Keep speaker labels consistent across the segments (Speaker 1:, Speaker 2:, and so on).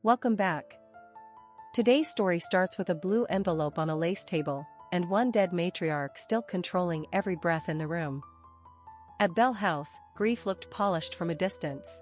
Speaker 1: Welcome back. Today's story starts with a blue envelope on a lace table, and one dead matriarch still controlling every breath in the room. At Bell House, grief looked polished from a distance.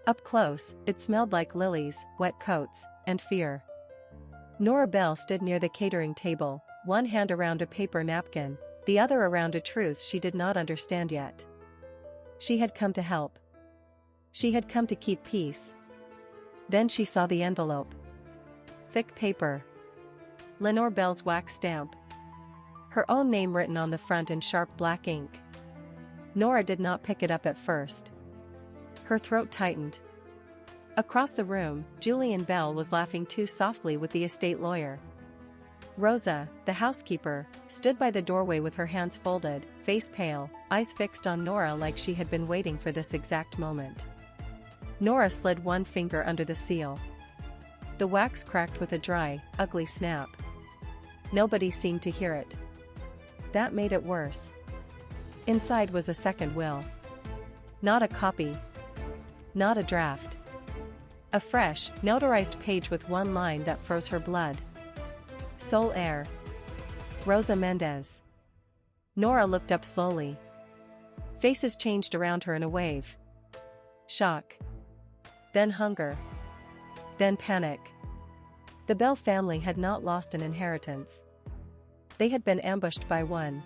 Speaker 1: Up close, it smelled like lilies, wet coats, and fear. Nora Bell stood near the catering table, one hand around a paper napkin, the other around a truth she did not understand yet. She had come to help. She had come to keep peace. Then she saw the envelope. Thick paper. Lenore Bell's wax stamp. Her own name written on the front in sharp black ink. Nora did not pick it up at first. Her throat tightened. Across the room, Julian Bell was laughing too softly with the estate lawyer. Rosa, the housekeeper, stood by the doorway with her hands folded, face pale, eyes fixed on Nora like she had been waiting for this exact moment. Nora slid one finger under the seal. The wax cracked with a dry, ugly snap. Nobody seemed to hear it. That made it worse. Inside was a second will. Not a copy. Not a draft. A fresh, notarized page with one line that froze her blood. Sole heir. Rosa Mendez. Nora looked up slowly. Faces changed around her in a wave. Shock. Then hunger. Then panic. The Bell family had not lost an inheritance. They had been ambushed by one.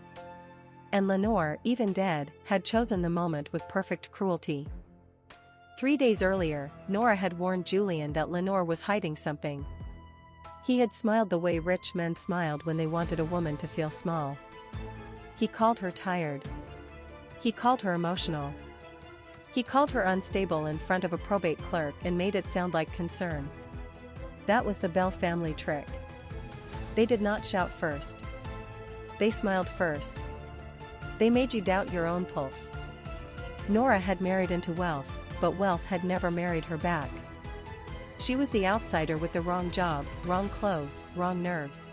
Speaker 1: And Lenore, even dead, had chosen the moment with perfect cruelty. 3 days earlier, Nora had warned Julian that Lenore was hiding something. He had smiled the way rich men smiled when they wanted a woman to feel small. He called her tired. He called her emotional. He called her unstable in front of a probate clerk and made it sound like concern. That was the Bell family trick. They did not shout first. They smiled first. They made you doubt your own pulse. Nora had married into wealth, but wealth had never married her back. She was the outsider with the wrong job, wrong clothes, wrong nerves.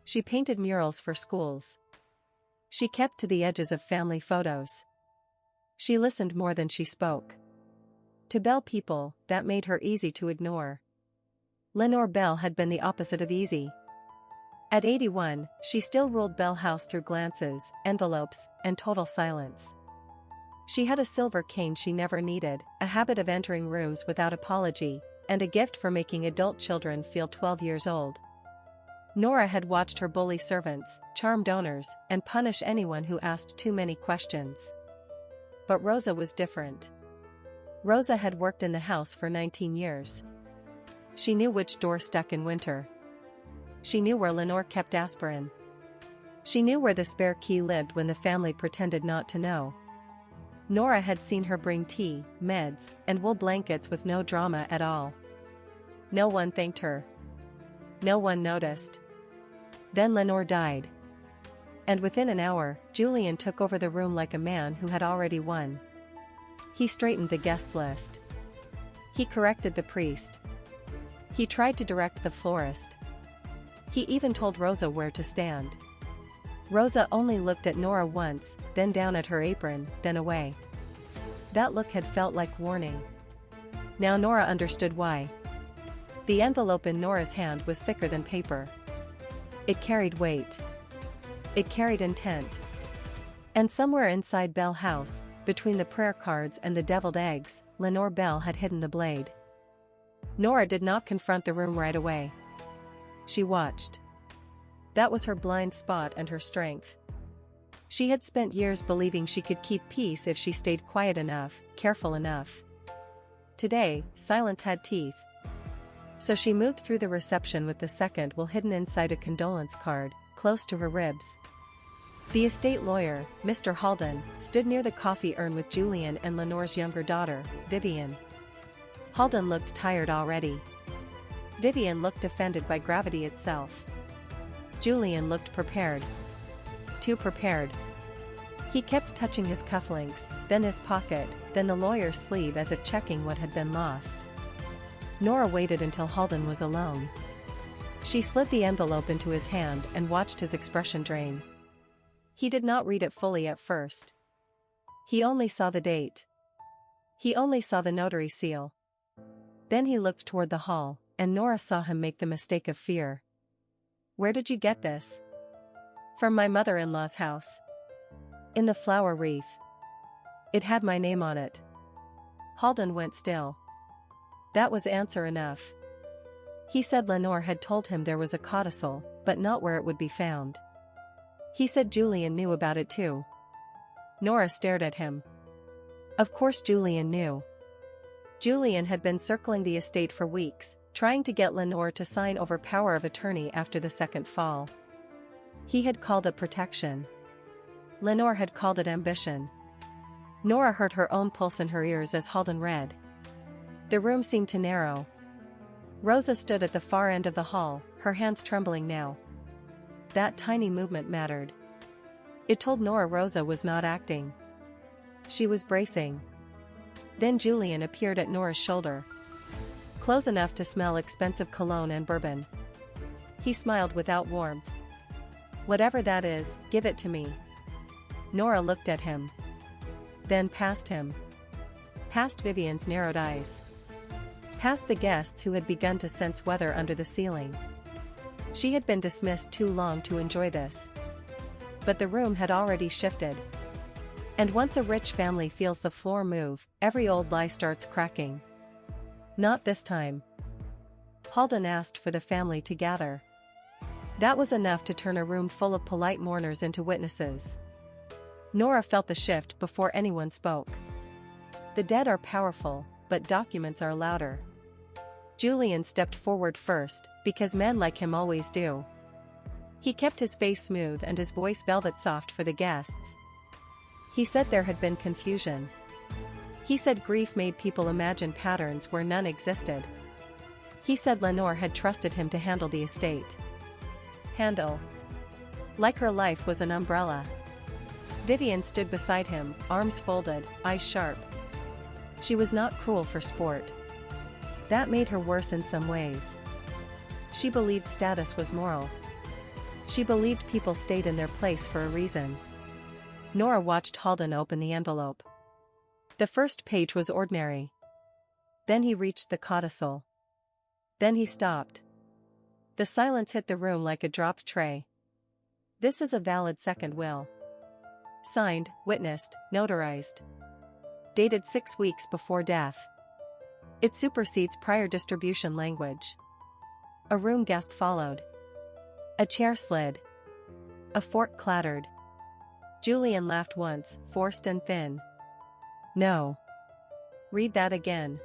Speaker 1: She painted murals for schools. She kept to the edges of family photos. She listened more than she spoke. To Bell people, that made her easy to ignore. Lenore Bell had been the opposite of easy. At 81, she still ruled Bell House through glances, envelopes, and total silence. She had a silver cane she never needed, a habit of entering rooms without apology, and a gift for making adult children feel 12 years old. Nora had watched her bully servants, charm donors, and punish anyone who asked too many questions. But Rosa was different. Rosa had worked in the house for 19 years. She knew which door stuck in winter. She knew where Lenore kept aspirin. She knew where the spare key lived when the family pretended not to know. Nora had seen her bring tea, meds, and wool blankets with no drama at all. No one thanked her. No one noticed. Then Lenore died. And within an hour, Julian took over the room like a man who had already won. He straightened the guest list. He corrected the priest. He tried to direct the florist. He even told Rosa where to stand. Rosa only looked at Nora once, then down at her apron, then away. That look had felt like warning. Now Nora understood why. The envelope in Nora's hand was thicker than paper. It carried weight. It carried intent. And somewhere inside Bell House, between the prayer cards and the deviled eggs, Lenore Bell had hidden the blade. Nora did not confront the room right away. She watched. That was her blind spot and her strength. She had spent years believing she could keep peace if she stayed quiet enough, careful enough. Today, silence had teeth. So she moved through the reception with the second will hidden inside a condolence card, close to her ribs. The estate lawyer, Mr. Halden, stood near the coffee urn with Julian and Lenore's younger daughter, Vivian. Halden looked tired already. Vivian looked offended by gravity itself. Julian looked prepared. Too prepared. He kept touching his cufflinks, then his pocket, then the lawyer's sleeve as if checking what had been lost. Nora waited until Halden was alone. She slid the envelope into his hand and watched his expression drain. He did not read it fully at first. He only saw the date. He only saw the notary seal. Then he looked toward the hall, and Nora saw him make the mistake of fear. "Where did you get this?" "From my mother-in-law's house. In the flower wreath. It had my name on it." Halden went still. That was answer enough. He said Lenore had told him there was a codicil, but not where it would be found. He said Julian knew about it too. Nora stared at him. Of course Julian knew. Julian had been circling the estate for weeks, trying to get Lenore to sign over power of attorney after the second fall. He had called it protection. Lenore had called it ambition. Nora heard her own pulse in her ears as Halden read. The room seemed to narrow. Rosa stood at the far end of the hall, her hands trembling now. That tiny movement mattered. It told Nora Rosa was not acting. She was bracing. Then Julian appeared at Nora's shoulder. Close enough to smell expensive cologne and bourbon. He smiled without warmth. "Whatever that is, give it to me." Nora looked at him. Then past him. Past Vivian's narrowed eyes. Past the guests who had begun to sense weather under the ceiling. She had been dismissed too long to enjoy this. But the room had already shifted. And once a rich family feels the floor move, every old lie starts cracking. Not this time. Halden asked for the family to gather. That was enough to turn a room full of polite mourners into witnesses. Nora felt the shift before anyone spoke. The dead are powerful, but documents are louder. Julian stepped forward first, because men like him always do. He kept his face smooth and his voice velvet soft for the guests. He said there had been confusion. He said grief made people imagine patterns where none existed. He said Lenore had trusted him to handle the estate. Handle. Like her life was an umbrella. Vivian stood beside him, arms folded, eyes sharp. She was not cruel for sport. That made her worse in some ways. She believed status was moral. She believed people stayed in their place for a reason. Nora watched Halden open the envelope. The first page was ordinary. Then he reached the codicil. Then he stopped. The silence hit the room like a dropped tray. This is a valid second will. Signed, witnessed, notarized. Dated 6 weeks before death. It supersedes prior distribution language. A room gasp followed. A chair slid. A fork clattered. Julian laughed once, forced and thin. "No. Read that again."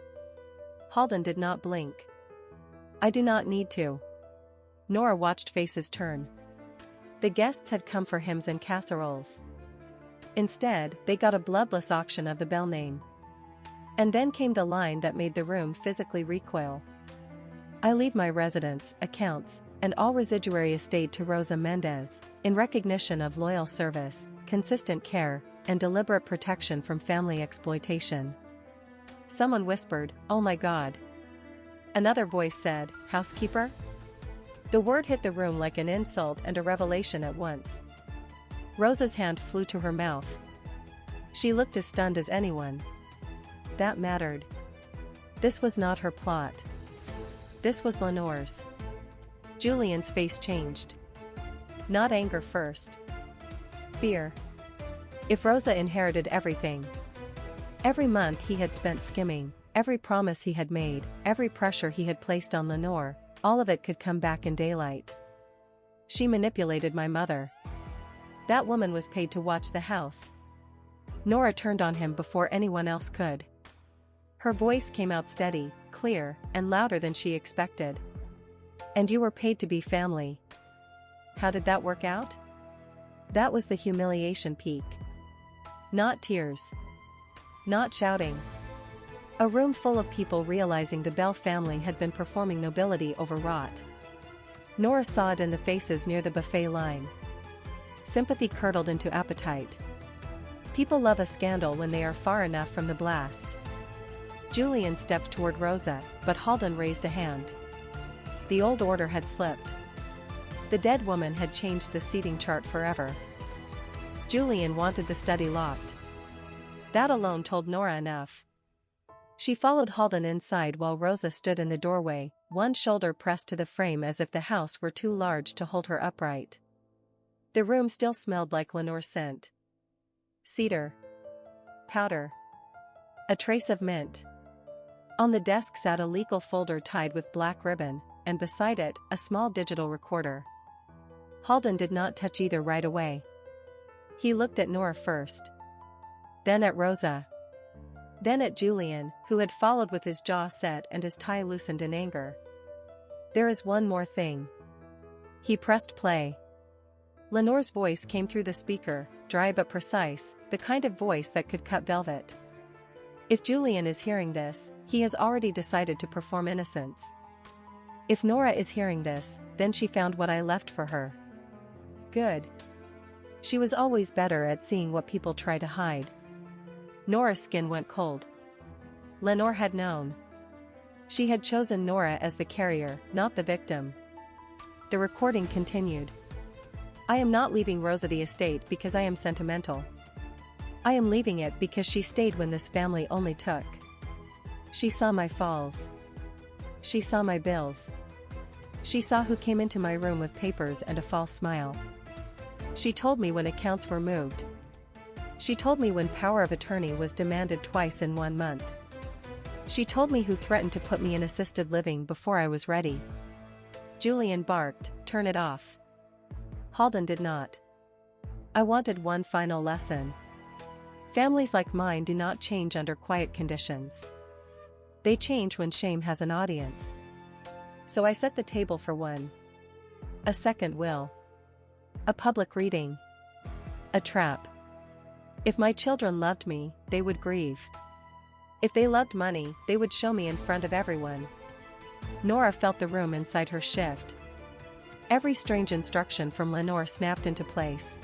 Speaker 1: Halden did not blink. "I do not need to." Nora watched faces turn. The guests had come for hymns and casseroles. Instead, they got a bloodless auction of the bell name. And then came the line that made the room physically recoil. "I leave my residence, accounts, and all residuary estate to Rosa Mendez, in recognition of loyal service, consistent care, and deliberate protection from family exploitation." Someone whispered, "Oh my God." Another voice said, "Housekeeper?" The word hit the room like an insult and a revelation at once. Rosa's hand flew to her mouth. She looked as stunned as anyone. That mattered. This was not her plot. This was Lenore's. Julian's face changed. Not anger first. Fear. If Rosa inherited everything. Every month he had spent skimming, every promise he had made, every pressure he had placed on Lenore, all of it could come back in daylight. She manipulated my mother. That woman was paid to watch the house. Nora turned on him before anyone else could. Her voice came out steady, clear, and louder than she expected. "And you were paid to be family. How did that work out?" That was the humiliation peak. Not tears. Not shouting. A room full of people realizing the Bell family had been performing nobility overwrought. Nora saw it in the faces near the buffet line. Sympathy curdled into appetite. People love a scandal when they are far enough from the blast. Julian stepped toward Rosa, but Halden raised a hand. The old order had slipped. The dead woman had changed the seating chart forever. Julian wanted the study locked. That alone told Nora enough. She followed Halden inside while Rosa stood in the doorway, one shoulder pressed to the frame as if the house were too large to hold her upright. The room still smelled like Lenore's scent. Cedar. Powder. A trace of mint. On the desk sat a legal folder tied with black ribbon, and beside it, a small digital recorder. Halden did not touch either right away. He looked at Nora first. Then at Rosa. Then at Julian, who had followed with his jaw set and his tie loosened in anger. There is one more thing. He pressed play. Lenore's voice came through the speaker, dry but precise, the kind of voice that could cut velvet. If Julian is hearing this, he has already decided to perform innocence. If Nora is hearing this, then she found what I left for her. Good. She was always better at seeing what people try to hide. Nora's skin went cold. Lenore had known. She had chosen Nora as the carrier, not the victim. The recording continued. I am not leaving Rosa the estate because I am sentimental. I am leaving it because she stayed when this family only took. She saw my falls. She saw my bills. She saw who came into my room with papers and a false smile. She told me when accounts were moved. She told me when power of attorney was demanded twice in 1 month. She told me who threatened to put me in assisted living before I was ready. Julian barked, "Turn it off." Halden did not. I wanted one final lesson. Families like mine do not change under quiet conditions. They change when shame has an audience. So I set the table for one. A second will. A public reading. A trap. If my children loved me, they would grieve. If they loved money, they would show me in front of everyone. Nora felt the room inside her shift. Every strange instruction from Lenore snapped into place.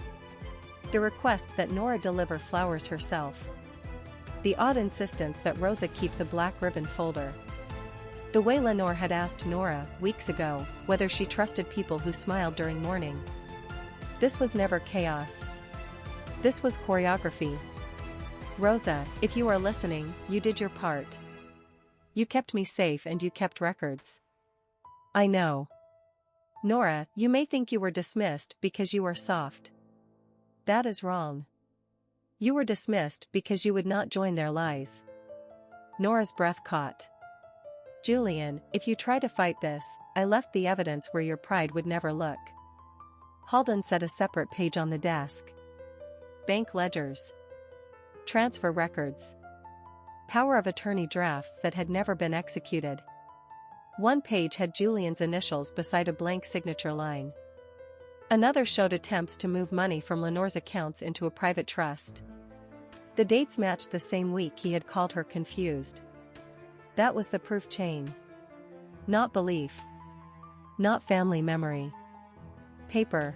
Speaker 1: The request that Nora deliver flowers herself. The odd insistence that Rosa keep the black ribbon folder. The way Lenore had asked Nora, weeks ago, whether she trusted people who smiled during mourning. This was never chaos. This was choreography. Rosa, if you are listening, you did your part. You kept me safe and you kept records. I know. Nora, you may think you were dismissed because you are soft. That is wrong. You were dismissed because you would not join their lies. Nora's breath caught. Julian, if you try to fight this, I left the evidence where your pride would never look. Halden set a separate page on the desk. Bank ledgers. Transfer records. Power of attorney drafts that had never been executed. One page had Julian's initials beside a blank signature line. Another showed attempts to move money from Lenore's accounts into a private trust. The dates matched the same week he had called her confused. That was the proof chain. Not belief. Not family memory. Paper.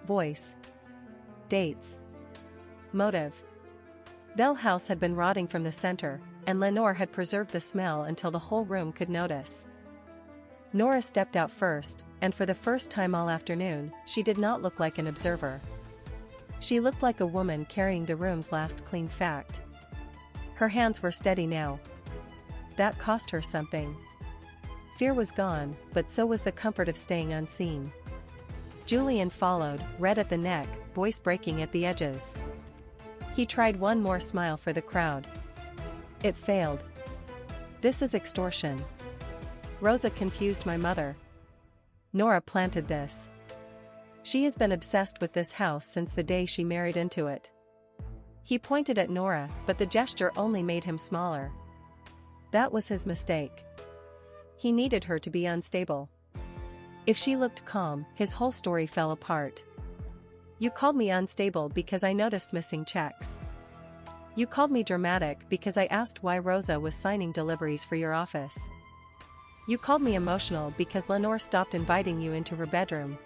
Speaker 1: Voice. Dates. Motive. Bell House had been rotting from the center, and Lenore had preserved the smell until the whole room could notice. Nora stepped out first, and for the first time all afternoon, she did not look like an observer. She looked like a woman carrying the room's last clean fact. Her hands were steady now. That cost her something. Fear was gone, but so was the comfort of staying unseen. Julian followed, red at the neck, voice breaking at the edges. He tried one more smile for the crowd. It failed. This is extortion. Rosa confused my mother. Nora planted this. She has been obsessed with this house since the day she married into it. He pointed at Nora, but the gesture only made him smaller. That was his mistake. He needed her to be unstable. If she looked calm, his whole story fell apart. You called me unstable because I noticed missing checks. You called me dramatic because I asked why Rosa was signing deliveries for your office. You called me emotional because Lenore stopped inviting you into her bedroom.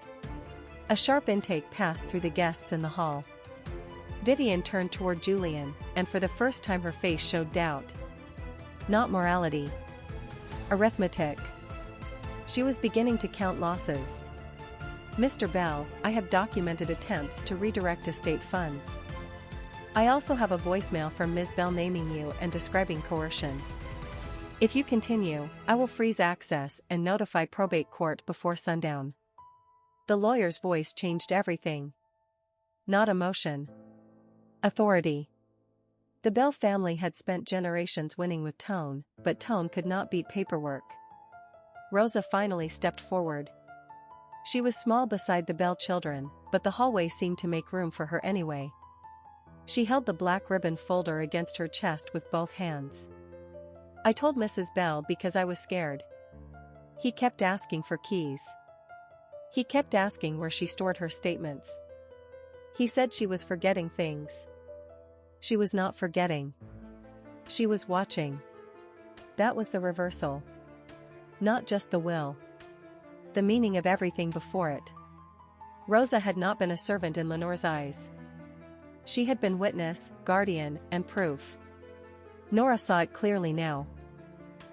Speaker 1: A sharp intake passed through the guests in the hall. Vivian turned toward Julian, and for the first time her face showed doubt. Not morality. Arithmetic. She was beginning to count losses. Mr. Bell, I have documented attempts to redirect estate funds. I also have a voicemail from Ms. Bell naming you and describing coercion. If you continue, I will freeze access and notify probate court before sundown." The lawyer's voice changed everything. Not emotion. Authority. The Bell family had spent generations winning with tone, but tone could not beat paperwork. Rosa finally stepped forward. She was small beside the Bell children, but the hallway seemed to make room for her anyway. She held the black ribbon folder against her chest with both hands. "I told Mrs. Bell because I was scared. He kept asking for keys. He kept asking where she stored her statements. He said she was forgetting things. She was not forgetting. She was watching. That was the reversal. Not just the will. The meaning of everything before it." Rosa had not been a servant in Lenore's eyes. She had been witness, guardian, and proof. Nora saw it clearly now.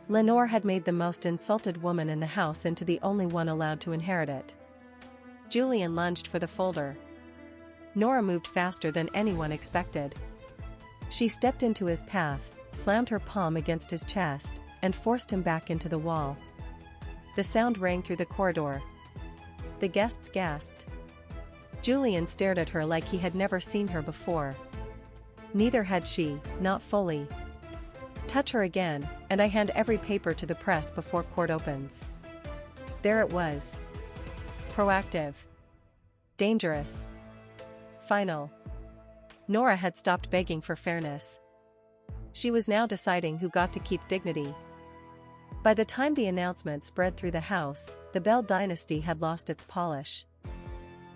Speaker 1: Lenore had made the most insulted woman in the house into the only one allowed to inherit it. Julian lunged for the folder. Nora moved faster than anyone expected. She stepped into his path, slammed her palm against his chest, and forced him back into the wall. The sound rang through the corridor. The guests gasped. Julian stared at her like he had never seen her before. Neither had she, not fully. "Touch her again, and I hand every paper to the press before court opens." There it was. Proactive. Dangerous. Final. Nora had stopped begging for fairness. She was now deciding who got to keep dignity. By the time the announcement spread through the house, the Bell dynasty had lost its polish.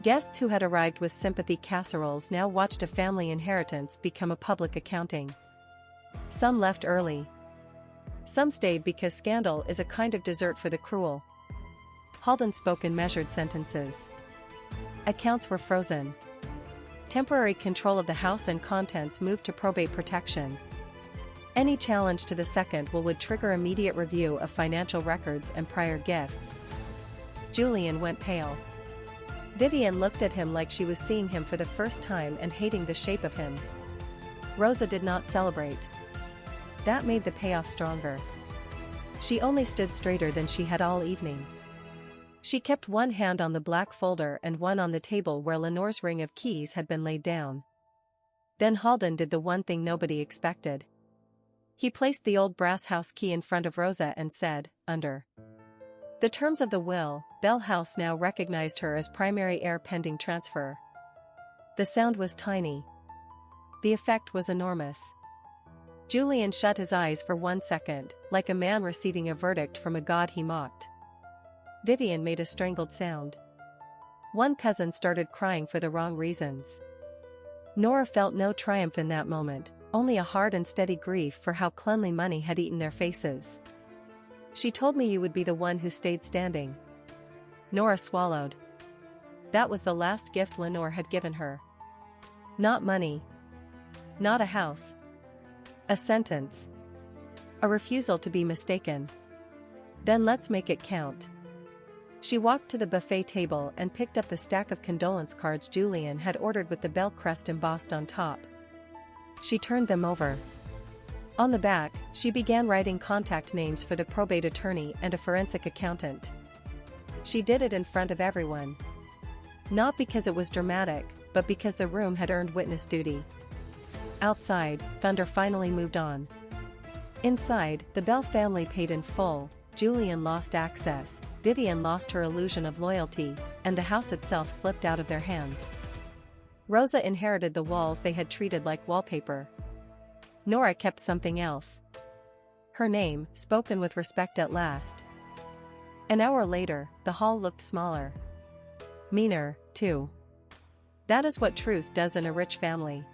Speaker 1: Guests who had arrived with sympathy casseroles now watched a family inheritance become a public accounting. Some left early. Some stayed because scandal is a kind of dessert for the cruel. Halden spoke in measured sentences. Accounts were frozen. Temporary control of the house and contents moved to probate protection. Any challenge to the second will would trigger immediate review of financial records and prior gifts. Julian went pale. Vivian looked at him like she was seeing him for the first time and hating the shape of him. Rosa did not celebrate. That made the payoff stronger. She only stood straighter than she had all evening. She kept one hand on the black folder and one on the table where Lenore's ring of keys had been laid down. Then Halden did the one thing nobody expected. He placed the old brass house key in front of Rosa and said, "Under the terms of the will, Bell House now recognized her as primary heir pending transfer." The sound was tiny. The effect was enormous. Julian shut his eyes for 1 second, like a man receiving a verdict from a god he mocked. Vivian made a strangled sound. One cousin started crying for the wrong reasons. Nora felt no triumph in that moment, only a hard and steady grief for how cleanly money had eaten their faces. "She told me you would be the one who stayed standing." Nora swallowed. That was the last gift Lenore had given her. Not money. Not a house. A sentence. A refusal to be mistaken. Then let's make it count. She walked to the buffet table and picked up the stack of condolence cards Julian had ordered with the Bell crest embossed on top. She turned them over. On the back, she began writing contact names for the probate attorney and a forensic accountant. She did it in front of everyone. Not because it was dramatic, but because the room had earned witness duty. Outside, thunder finally moved on. Inside, the Bell family paid in full. Julian lost access, Vivian lost her illusion of loyalty, and the house itself slipped out of their hands. Rosa inherited the walls they had treated like wallpaper. Nora kept something else. Her name, spoken with respect at last. An hour later, the hall looked smaller. Meaner, too. That is what truth does in a rich family.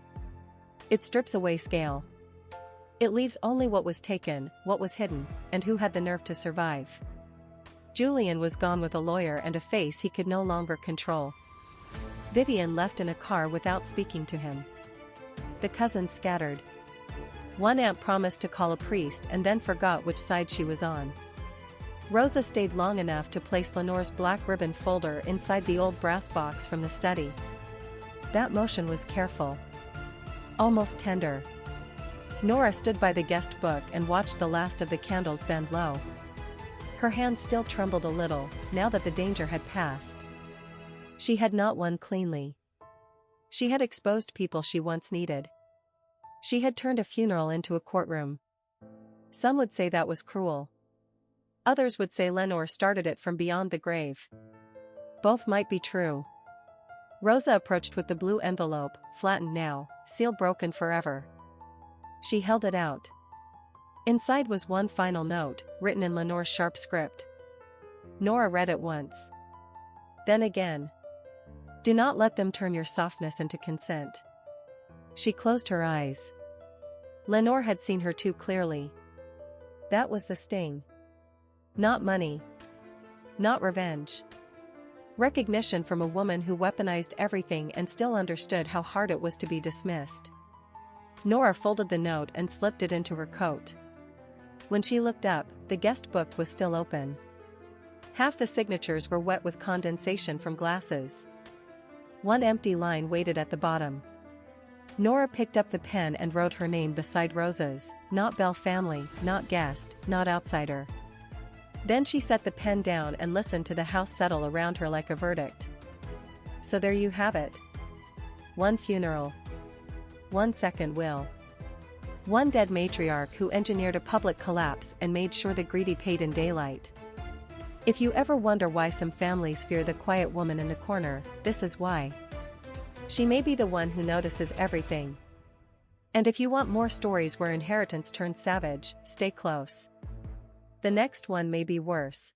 Speaker 1: It strips away scale. It leaves only what was taken, what was hidden, and who had the nerve to survive. Julian was gone with a lawyer and a face he could no longer control. Vivian left in a car without speaking to him. The cousins scattered. One aunt promised to call a priest and then forgot which side she was on. Rosa stayed long enough to place Lenore's black ribbon folder inside the old brass box from the study. That motion was careful. almost tender. Nora stood by the guest book and watched the last of the candles bend low. Her hand still trembled a little, now that the danger had passed. She had not won cleanly. She had exposed people she once needed. She had turned a funeral into a courtroom. Some would say that was cruel. Others would say Lenore started it from beyond the grave. Both might be true. Rosa approached with the blue envelope, flattened now, seal broken forever. She held it out. Inside was one final note, written in Lenore's sharp script. Nora read it once. Then again. Do not let them turn your softness into consent. She closed her eyes. Lenore had seen her too clearly. That was the sting. Not money. Not revenge. Recognition from a woman who weaponized everything and still understood how hard it was to be dismissed. Nora folded the note and slipped it into her coat. When she looked up, the guest book was still open. Half the signatures were wet with condensation from glasses. One empty line waited at the bottom. Nora picked up the pen and wrote her name beside Rosa's, not Bell family, not guest, not outsider. Then she set the pen down and listened to the house settle around her like a verdict. So there you have it. One funeral. 1 second will. One dead matriarch who engineered a public collapse and made sure the greedy paid in daylight. If you ever wonder why some families fear the quiet woman in the corner, this is why. She may be the one who notices everything. And if you want more stories where inheritance turns savage, stay close. The next one may be worse.